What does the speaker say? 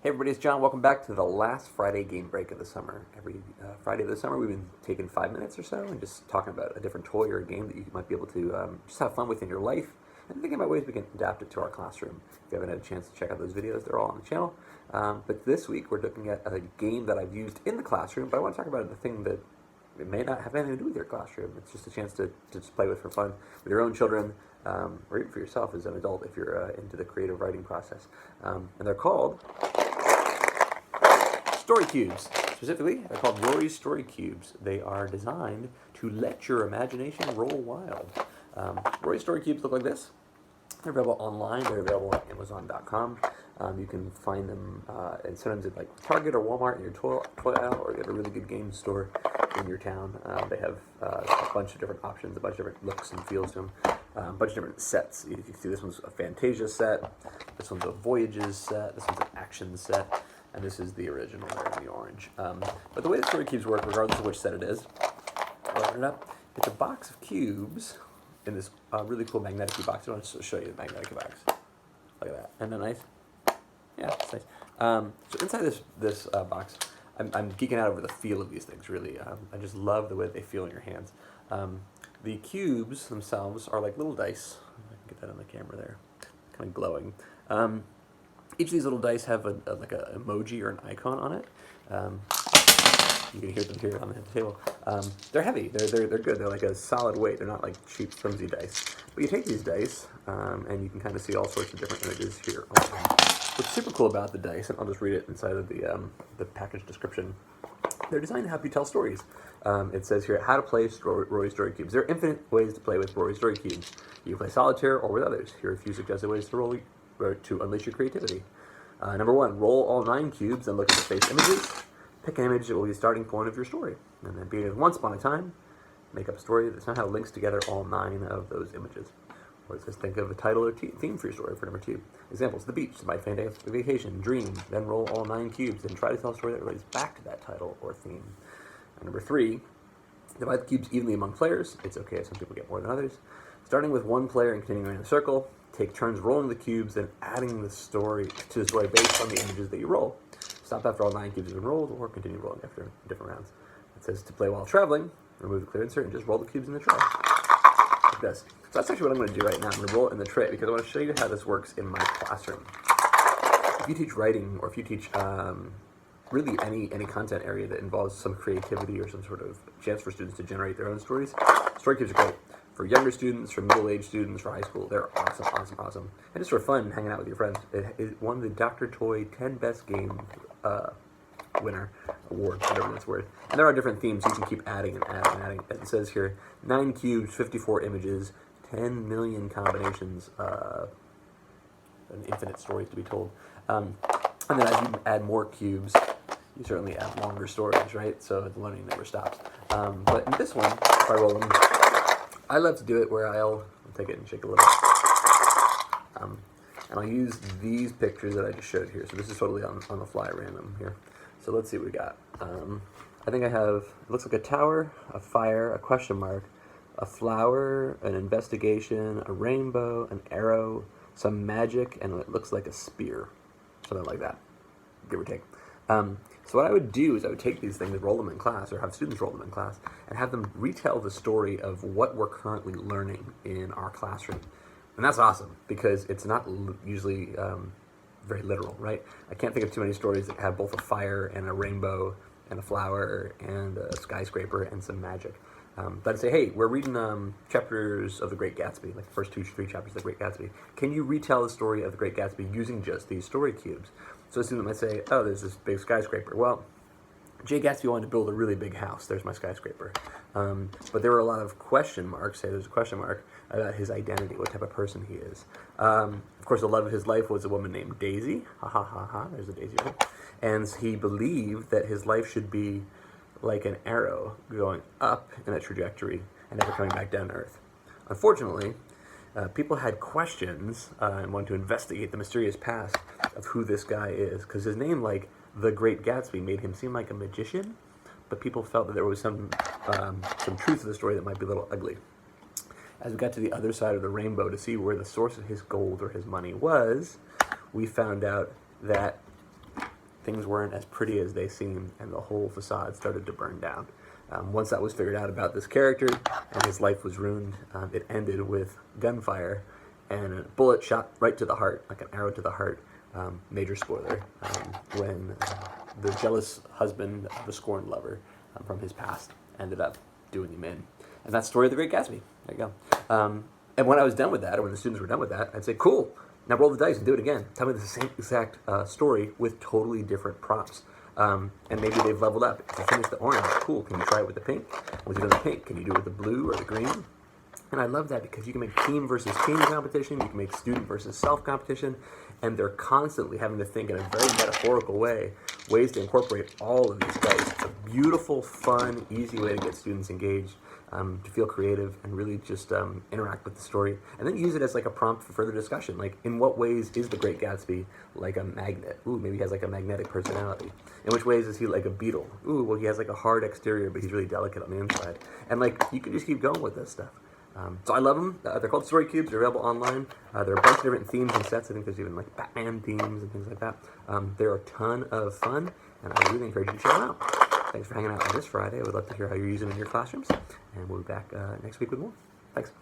Hey everybody, it's John. Welcome back to the last Friday game break of the summer. Every Friday of the summer, we've been taking 5 minutes or so and just talking about a different toy or a game that you might be able to just have fun with in your life and thinking about ways we can adapt it to our classroom. If you haven't had a chance to check out those videos, they're all on the channel. But this week, we're looking at a game that I've used in the classroom, but I want to talk about the thing that it may not have anything to do with your classroom. It's just a chance to just play with for fun with your own children, or even for yourself as an adult if you're into the creative writing process. And they're called Story Cubes. Specifically, they're called Rory's Story Cubes. They are designed to let your imagination roll wild. Rory's Story Cubes look like this. They're available online. They're available at Amazon.com. You can find them, and sometimes at like Target or Walmart in your toy aisle, or at a really good game store in your town. They have a bunch of different options, a bunch of different looks and feels to them, a bunch of different sets. You can see this one's a Fantasia set, this one's a Voyages set, this one's an Action set, and this is the original there in the orange. But the way the Story Cubes work, regardless of which set it is, open it up. It's a box of cubes in this really cool magnetic box. I want to show you the magnetic box. Look at that. Isn't that nice? Yeah, it's nice. So inside this box, I'm geeking out over the feel of these things, really. I just love the way they feel in your hands. The cubes themselves are like little dice. I can get that on the camera there. Kind of glowing. Each of these little dice have like an emoji or an icon on it. You can hear them here on the table. They're heavy. They're good. They're like a solid weight. They're not like cheap, flimsy dice. But you take these dice, and you can kind of see all sorts of different images here. What's super cool about the dice, and I'll just read it inside of the package description, they're designed to help you tell stories. It says here, how to play Rory Story Cubes. There are infinite ways to play with Rory Story Cubes. You can play solitaire or with others. Here are a few suggested ways to unleash your creativity. Number one, roll all 9 cubes and look at the face images. Pick an image that will be the starting point of your story. And then beginning with once upon a time, make up a story that somehow links together all 9 of those images. Or it says think of a title or theme for your story for number 2. Examples, the beach, my fantastic vacation, dream, then roll all 9 cubes and try to tell a story that relates back to that title or theme. And number 3, divide the cubes evenly among players. It's okay if some people get more than others. Starting with one player and continuing in a circle, take turns rolling the cubes and adding the story to the story based on the images that you roll. Stop after all 9 cubes have been rolled, or continue rolling after different rounds. It says to play while traveling, remove the clear insert and just roll the cubes in the tray. Like this. So that's actually what I'm going to do right now. I'm going to roll it in the tray because I want to show you how this works in my classroom. If you teach writing, or if you teach really any content area that involves some creativity or some sort of chance for students to generate their own stories, story cubes are great. For younger students, for middle-aged students, for high school, they're awesome. And just for fun, hanging out with your friends. It won the Dr. Toy 10 Best Game winner award, whatever that's worth. And there are different themes, so you can keep adding and adding. As it says here, 9 cubes, 54 images, 10 million combinations, and infinite stories to be told. And then as you add more cubes, you certainly add longer stories, right? So the learning never stops. But in this one, if I roll them, I love to do it where I'll take it and shake a little. And I'll use these pictures that I just showed here. So this is totally on the fly random here. So let's see what we got. I think I have, it looks like a tower, a fire, a question mark, a flower, an investigation, a rainbow, an arrow, some magic, and it looks like a spear. Something like that, give or take. So what I would do is I would take these things and roll them in class, or have students roll them in class, and have them retell the story of what we're currently learning in our classroom. And that's awesome, because it's not usually very literal, right? I can't think of too many stories that have both a fire and a rainbow and a flower and a skyscraper and some magic. But I'd say, hey, we're reading chapters of The Great Gatsby, like the first 2-3 chapters of The Great Gatsby. Can you retell the story of The Great Gatsby using just these story cubes? So a student might say, oh, there's this big skyscraper. Well, Jay Gatsby wanted to build a really big house. There's my skyscraper. But there were a lot of question marks. Say there's a question mark about his identity, what type of person he is. Of course, the love of his life was a woman named Daisy. Ha ha ha ha, there's a Daisy right? And he believed that his life should be like an arrow going up in a trajectory and never coming back down to earth. Unfortunately, people had questions and wanted to investigate the mysterious past of who this guy is, because his name, like The Great Gatsby, made him seem like a magician, but people felt that there was some truth to the story that might be a little ugly. As we got to the other side of the rainbow to see where the source of his gold or his money was, we found out that things weren't as pretty as they seemed, and the whole facade started to burn down. Once that was figured out about this character, and his life was ruined, it ended with gunfire and a bullet shot right to the heart, like an arrow to the heart. Major spoiler, when the jealous husband of a scorned lover from his past ended up doing him in. And that's the story of The Great Gatsby. There you go. And when I was done with that, or when the students were done with that, I'd say, cool, now roll the dice and do it again. Tell me the same exact story with totally different props. And maybe they've leveled up. If you finish the orange, cool, can you try it with the pink? Once you've done the pink, can you do it with the blue or the green? And I love that because you can make team versus team competition, you can make student versus self competition, and they're constantly having to think in a very metaphorical way, ways to incorporate all of these dice. It's a beautiful, fun, easy way to get students engaged, to feel creative and really just interact with the story. And then use it as like a prompt for further discussion. Like, in what ways is the Great Gatsby like a magnet? Ooh, maybe he has like a magnetic personality. In which ways is he like a beetle? Ooh, well, he has like a hard exterior, but he's really delicate on the inside. And like, you can just keep going with this stuff. So I love them. They're called Story Cubes. They're available online. There are a bunch of different themes and sets. I think there's even like Batman themes and things like that. They're a ton of fun, and I really encourage you to check them out. Thanks for hanging out on this Friday. I would love to hear how you're using them in your classrooms, and we'll be back next week with more. Thanks.